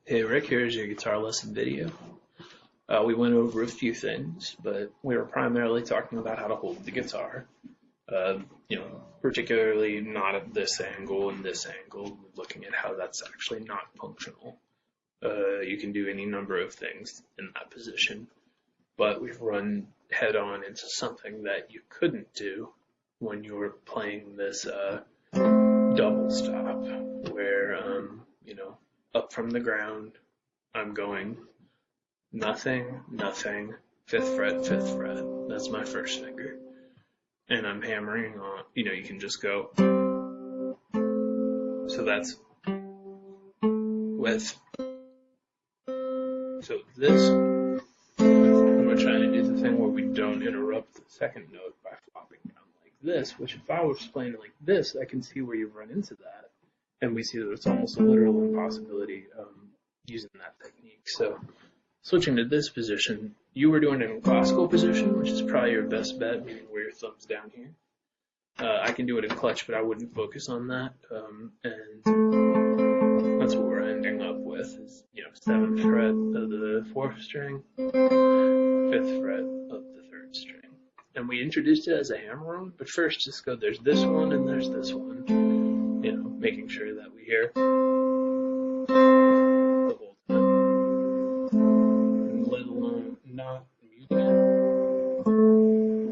Hey Rick, here's your guitar lesson video. We went over a few things, but we were primarily talking about how to hold the guitar. Particularly not at this angle and this angle, looking at how that's actually not functional. You can do any number of things in that position, but we've run head on into something that you couldn't do when you were playing this double stop, where up from the ground, I'm going nothing, nothing, 5th fret, 5th fret. That's my first finger. And I'm hammering on, you can just go. So that's with. So this, we're trying to do the thing where we don't interrupt the second note by flopping down like this, which if I was playing it like this, I can see where you run into that. And we see that it's almost a literal impossibility using that technique. So switching to this position, you were doing it in classical position, which is probably your best bet, meaning where your thumb's down here. I can do it in clutch, but I wouldn't focus on that. And that's what we're ending up with is, 7th fret of the 4th string, 5th fret of the 3rd string. And we introduced it as a hammer on, but first just go, there's this one and there's this one. Making sure that we hear the whole time, let alone not muting it,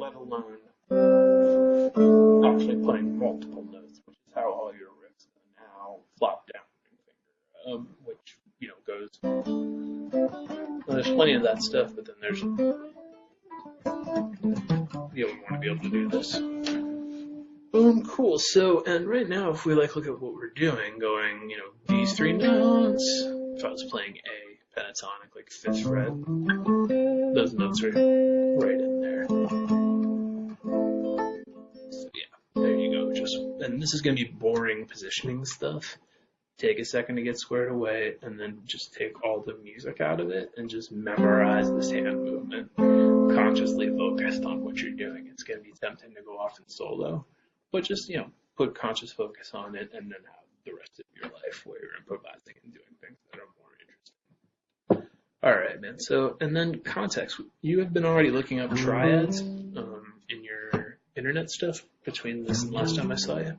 let alone actually playing multiple notes, which is how all your riffs now flop down finger, which goes. Well, there's plenty of that stuff, but then there's we want to be able to do this. Boom, cool. So, and right now, if we look at what we're doing, going, these 3 notes, if I was playing A pentatonic, like 5th fret, those notes are right in there. So yeah, there you go. And this is going to be boring positioning stuff. Take a second to get squared away, and then just take all the music out of it, and just memorize this hand movement, consciously focused on what you're doing. It's going to be tempting to go off in solo. But just, put conscious focus on it and then have the rest of your life where you're improvising and doing things that are more interesting. All right, man. So, and then context. You have been already looking up triads in your internet stuff between this and last time I saw you.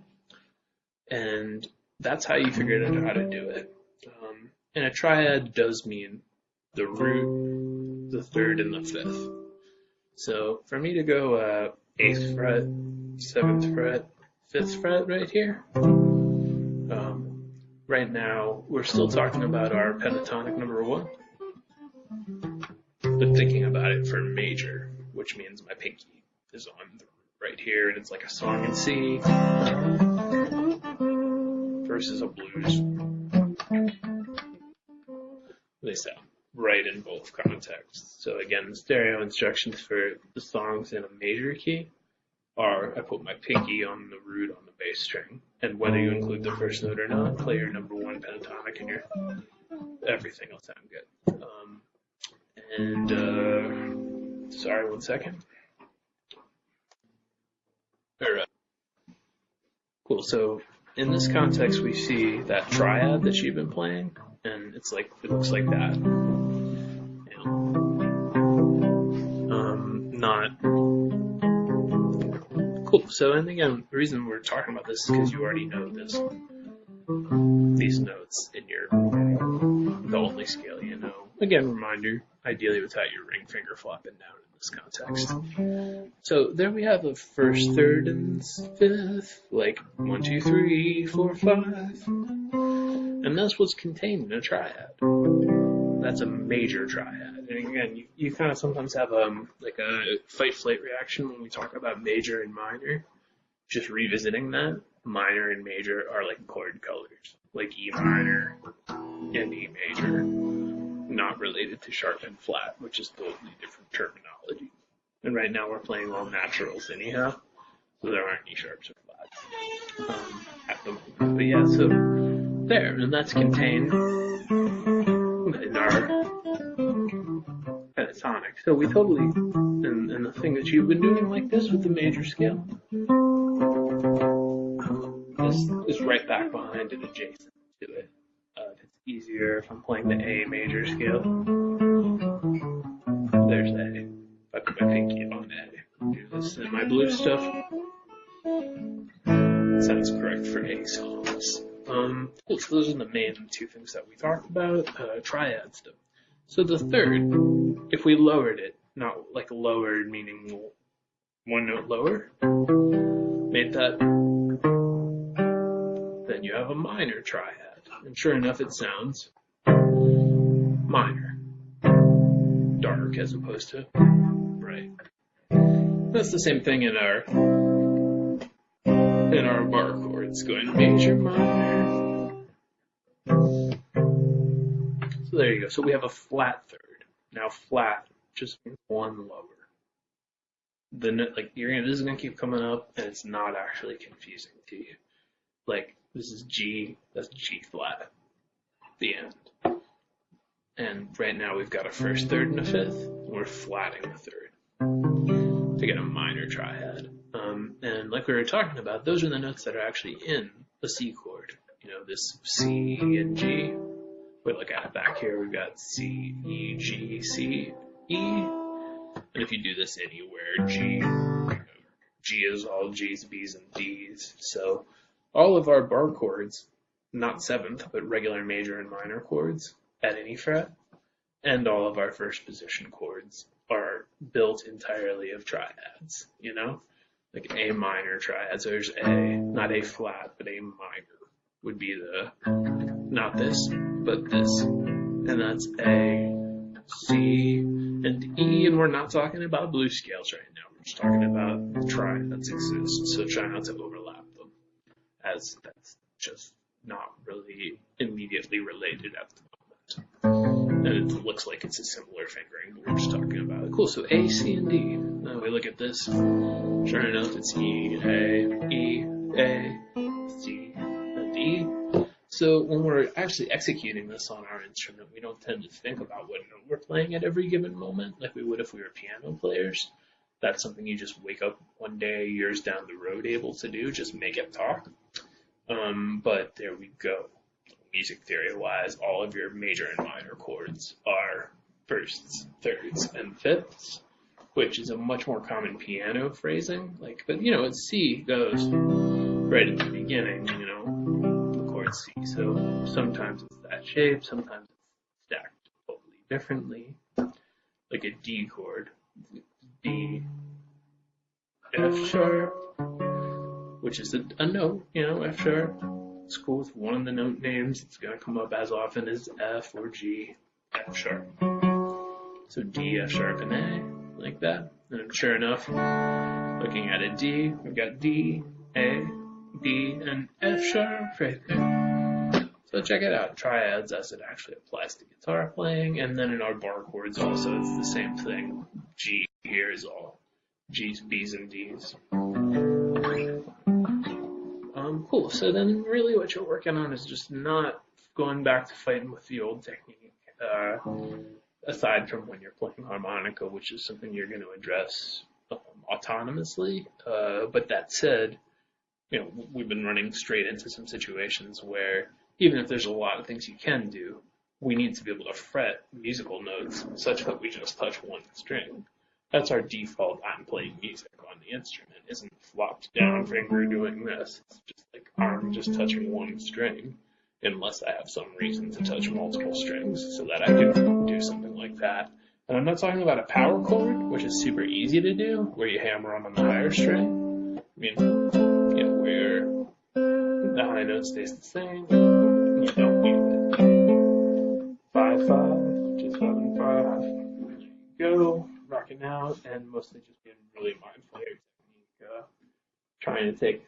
And that's how you figured out how to do it. And a triad does mean the root, the 3rd, and the 5th. So for me to go 8th fret, 7th fret, 5th fret right here. Right now, we're still talking about our pentatonic number 1, but thinking about it for major, which means my pinky is on the right here, and it's like a song in C versus a blues. They sound right in both contexts. So again, the stereo instructions for the songs in a major key are I put my pinky on the root on the bass string, and whether you include the first note or not, play your number 1 pentatonic and everything will sound good. Sorry, 1 second. All right. Cool. So in this context, we see that triad that you've been playing, and it looks like that. Not. Cool. So, and again, the reason we're talking about this is because you already know these notes in the only scale you know. Again, reminder, ideally without your ring finger flopping down in this context. So there we have a 1st, 3rd, and 5th, like 1, 2, 3, 4, 5. And that's what's contained in a triad. That's a major triad. And again, you kind of sometimes have like a fight-flight reaction when we talk about major and minor. Just revisiting that, minor and major are like chord colors, like E minor and E major, not related to sharp and flat, which is totally different terminology. And right now we're playing all naturals anyhow, so there aren't any sharps or flats at the moment. But yeah, so there, and that's contained in our pentatonic. So we totally, and the thing that you've been doing like this with the major scale, this is right back behind and adjacent to it. If it's easier easier if I'm playing the A major scale. There's A. If I put my pinky on A, do this in my blue stuff. Sounds correct for A songs. Cool, so those are the main two things that we talked about. Triad stuff. So the third, if we lowered it, not like lowered meaning one note lower, made that, then you have a minor triad. And sure enough, it sounds minor, dark as opposed to bright. That's the same thing in our bar chords, going major, minor. So there you go. So we have a flat third. Now flat just means one lower. The note, like this is gonna keep coming up, and it's not actually confusing to you. Like this is G, that's G flat, the end. And right now we've got a first third and a fifth. We're flatting the third to get a minor triad. And like we were talking about, those are the notes that are actually in a C chord. You know, this C and G. We look at it back here, we've got C, E, G, C, E. And if you do this anywhere, G is all G's, B's, and D's. So all of our bar chords, not seventh, but regular major and minor chords at any fret, and all of our first position chords are built entirely of triads, you know? Like A minor triad, so there's A, not A flat, but A minor would be the, not this, but this. And that's A, C, and E, and we're not talking about blues scales right now. We're just talking about the triads exist, so try not to overlap them, as that's just not really immediately related at the moment. And it looks like it's a similar fingering, but we're just talking about it. Cool, so A, C, and D. Now we look at this. Sure enough, it's E, A, C, and E. So when we're actually executing this on our instrument, we don't tend to think about what note we're playing at every given moment, like we would if we were piano players. That's something you just wake up one day, years down the road, able to do, just make it talk. But there we go. Music theory-wise, all of your major and minor chords are firsts, thirds, and fifths, which is a much more common piano phrasing. Like, but you know, it's C goes right at the beginning, you know, the chord C. So sometimes it's that shape, sometimes it's stacked totally differently. Like a D chord, D, F sharp, which is a note, you know, F sharp. It's cool with one of the note names. It's going to come up as often as F or G, F sharp. So D, F sharp, and A, like that. And sure enough, looking at a D, we've got D, A, D, and F sharp right there. So check it out, triads as it actually applies to guitar playing. And then in our bar chords also, it's the same thing. G here is all G's, B's, and D's. Cool, so then really what you're working on is just not going back to fighting with the old technique, aside from when you're playing harmonica, which is something you're going to address autonomously. But that said, you know, we've been running straight into some situations where even if there's a lot of things you can do, we need to be able to fret musical notes such that we just touch one string. That's our default I'm playing music on the instrument. Isn't flopped down finger doing this. It's just like I'm just touching one string unless I have some reason to touch multiple strings so that I can do something like that. And I'm not talking about a power chord, which is super easy to do, where you hammer on the higher string. I mean, you know, where the high note stays the same. You don't need it. 5/5, just 7/5. There you go. Rocking out, and mostly just being really mindful of your technique. Trying to take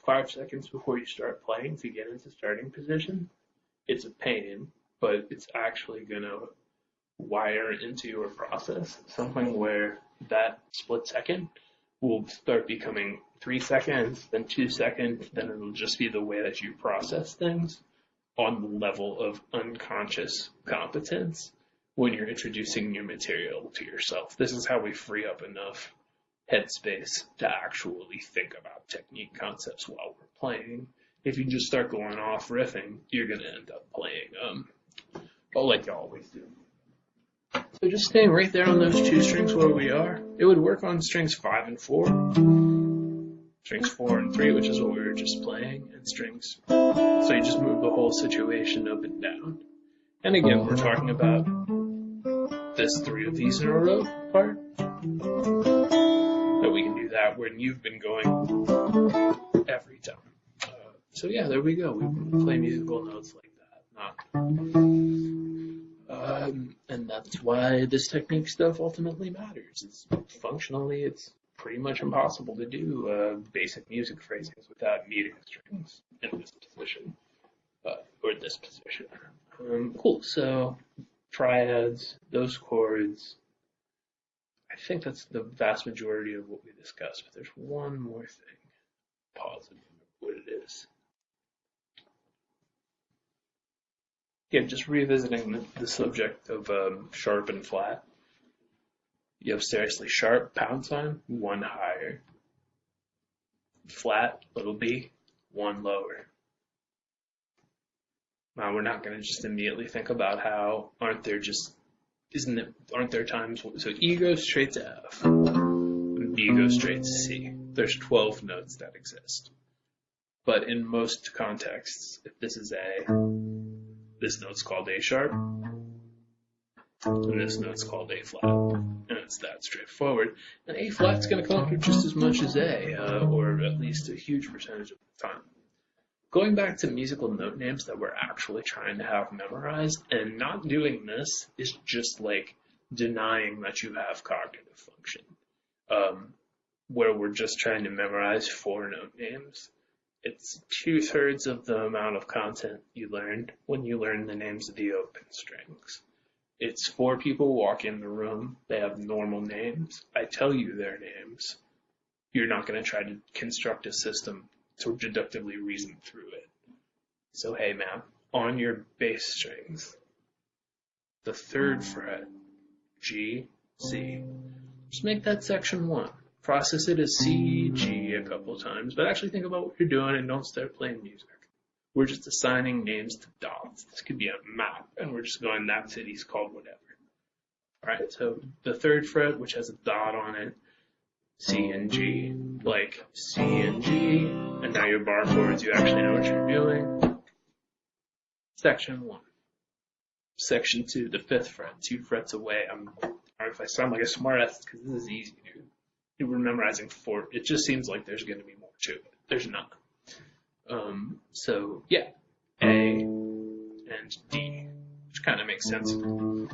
5 seconds before you start playing to get into starting position. It's a pain, but it's actually going to wire into your process something where that split second will start becoming 3 seconds, then 2 seconds, then it'll just be the way that you process things on the level of unconscious competence when you're introducing new material to yourself. This is how we free up enough headspace to actually think about technique concepts while we're playing If you just start going off riffing, you're going to end up playing, like you always do. So just staying right there on those two strings where we are, it would work on strings 5 and 4, strings 4 and 3, which is what we were just playing, and strings. So you just move the whole situation up and down. And again, we're talking about this 3 of these in a row part. But we can do that when you've been going every time. So yeah, there we go. We can play musical notes like that. And that's why this technique stuff ultimately matters. Functionally, it's pretty much impossible to do basic music phrasings without needing strings in this position, or this position. Cool, so triads, those chords, I think that's the vast majority of what we discussed, but there's one more thing. Pause and remember what it is. Yeah, just revisiting the subject of sharp and flat. You have seriously sharp, pound sign, 1 higher. Flat, little b, 1 lower. Now we're not going to just immediately think about how aren't there times, so E goes straight to F, and B goes straight to C. There's 12 notes that exist. But in most contexts, if this is A, this note's called A sharp, and this note's called A flat, and it's that straightforward. And A flat's going to come up with just as much as A, or at least a huge percentage of the time. Going back to musical note names that we're actually trying to have memorized, and not doing this is just like denying that you have cognitive function, where we're just trying to memorize 4 note names. It's 2/3 of the amount of content you learned when you learn the names of the open strings. It's 4 people walk in the room, they have normal names, I tell you their names. You're not going to try to construct a system to deductively reason through it. So hey man, on your bass strings, the 3rd fret, G, C, just make that section 1. Process it as C, G a couple times, but actually think about what you're doing and don't start playing music. We're just assigning names to dots. This could be a map, and we're just going, that city's called whatever. Alright, so the 3rd fret, which has a dot on it, C and G, like C and G, and now your bar chords, you actually know what you're doing. Section 1. Section 2, the 5th fret, 2 frets away. If I sound like a smart ass, because this is easy, dude. We're memorizing 4. It just seems like there's going to be more to it. There's not. So yeah, A and D, which kind of makes sense from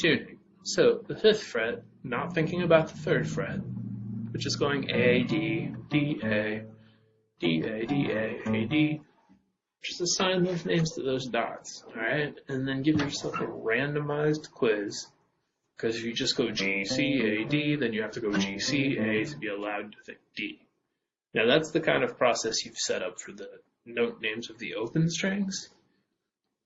tuning. So the 5th fret, not thinking about the 3rd fret, but just going A, D, D, A, D, A, D, A, A, D. Just assign those names to those dots, all right? And then give yourself a randomized quiz. Because if you just go G, C, A, D, then you have to go G, C, A to be allowed to think D. Now that's the kind of process you've set up for the note names of the open strings.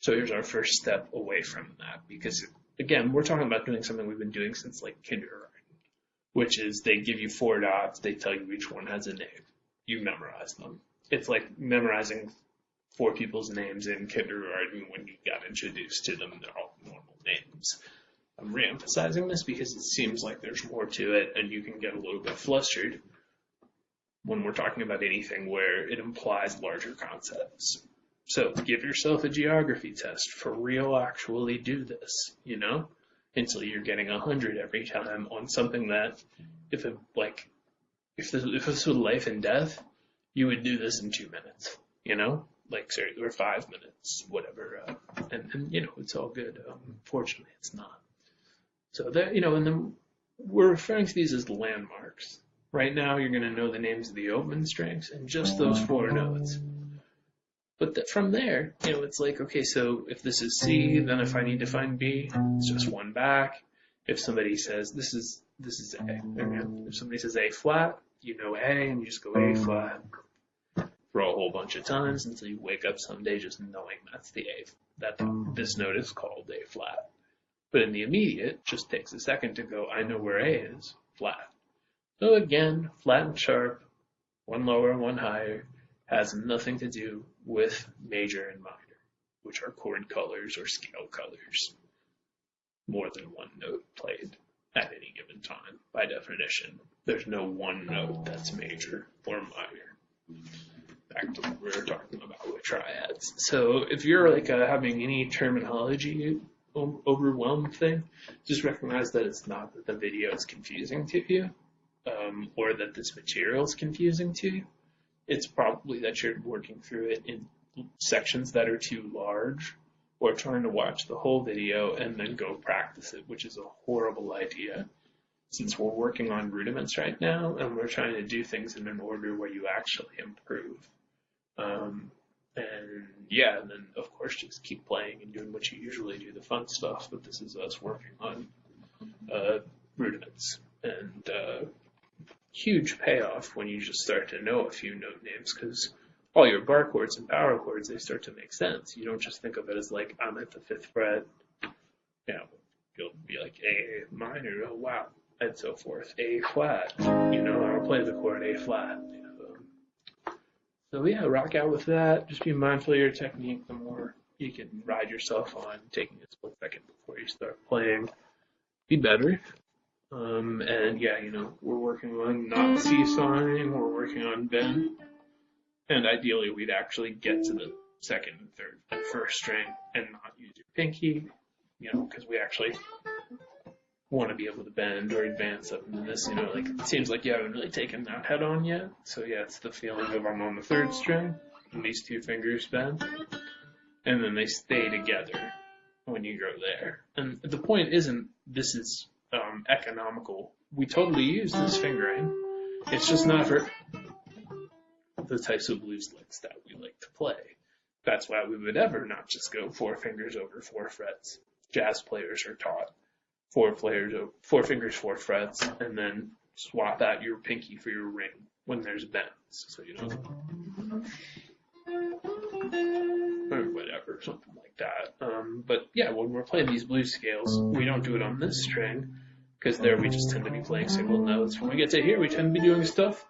So here's our first step away from that. Because again, we're talking about doing something we've been doing since like kindergarten, which is they give you 4 dots, they tell you each one has a name. You memorize them. It's like memorizing 4 people's names in kindergarten when you got introduced to them. They're all normal names. I'm re-emphasizing this because it seems like there's more to it and you can get a little bit flustered when we're talking about anything where it implies larger concepts. So give yourself a geography test. For real, actually do this, until you're getting 100 every time on something that if this was life and death, you would do this in 2 minutes, or 5 minutes, whatever. And it's all good. Fortunately, it's not. So that, and then we're referring to these as landmarks. Right now, you're going to know the names of the open strings and just those 4 notes. But from there, it's like, okay, so if this is C, then if I need to find B, it's just 1 back. If somebody says this is A, if somebody says A flat, you know A, and you just go A flat for a whole bunch of times until you wake up someday just knowing that's the A, that this note is called A flat. But in the immediate, just takes a second to go, I know where A is, flat. So again, flat and sharp, 1 lower, 1 higher, has nothing to do with major and minor, which are chord colors or scale colors. More than one note played at any given time. By definition, there's no one note that's major or minor. Back to what we were talking about with triads. So if you're like having any terminology overwhelm thing, just recognize that it's not that the video is confusing to you, or that this material is confusing to you. It's probably that you're working through it in sections that are too large, or trying to watch the whole video and then go practice it, which is a horrible idea. Since we're working on rudiments right now, and we're trying to do things in an order where you actually improve. And yeah, and then of course just keep playing and doing what you usually do, the fun stuff, but this is us working on rudiments. And huge payoff when you just start to know a few note names, because all your bar chords and power chords, they start to make sense. You don't just think of it as like, I'm at the 5th fret, you know, you'll be like A minor, oh wow, and so forth. A flat, you know, I'll play the chord A flat. You know. So yeah, rock out with that. Just be mindful of your technique. The more you can ride yourself on taking a split second before you start playing, be better. And yeah, you know, we're working on not seesawing, we're working on bend. And ideally, we'd actually get to the second and third and first string and not use your pinky, you know, because we actually want to be able to bend or advance up into this, you know, like it seems like you haven't really taken that head on yet. So yeah, it's the feeling of I'm on the 3rd string and these 2 fingers bend, and then they stay together when you go there. And the point isn't this is economical. We totally use this fingering. It's just not for the types of blues licks that we like to play. That's why we would ever not just go 4 fingers over 4 frets. Jazz players are taught 4 fingers, 4 frets, and then swap out your pinky for your ring when there's bends. So you know, or whatever, something like that. But yeah, when we're playing these blues scales, we don't do it on this string, because there we just tend to be playing single notes. When we get to here, we tend to be doing stuff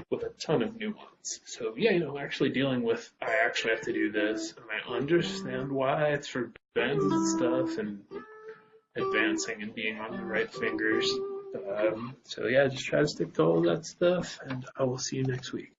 with a ton of nuance. So yeah, you know, actually dealing with, I actually have to do this, and I understand why it's for bends and stuff, and advancing and being on the right fingers. So yeah, just try to stick to all that stuff, and I will see you next week.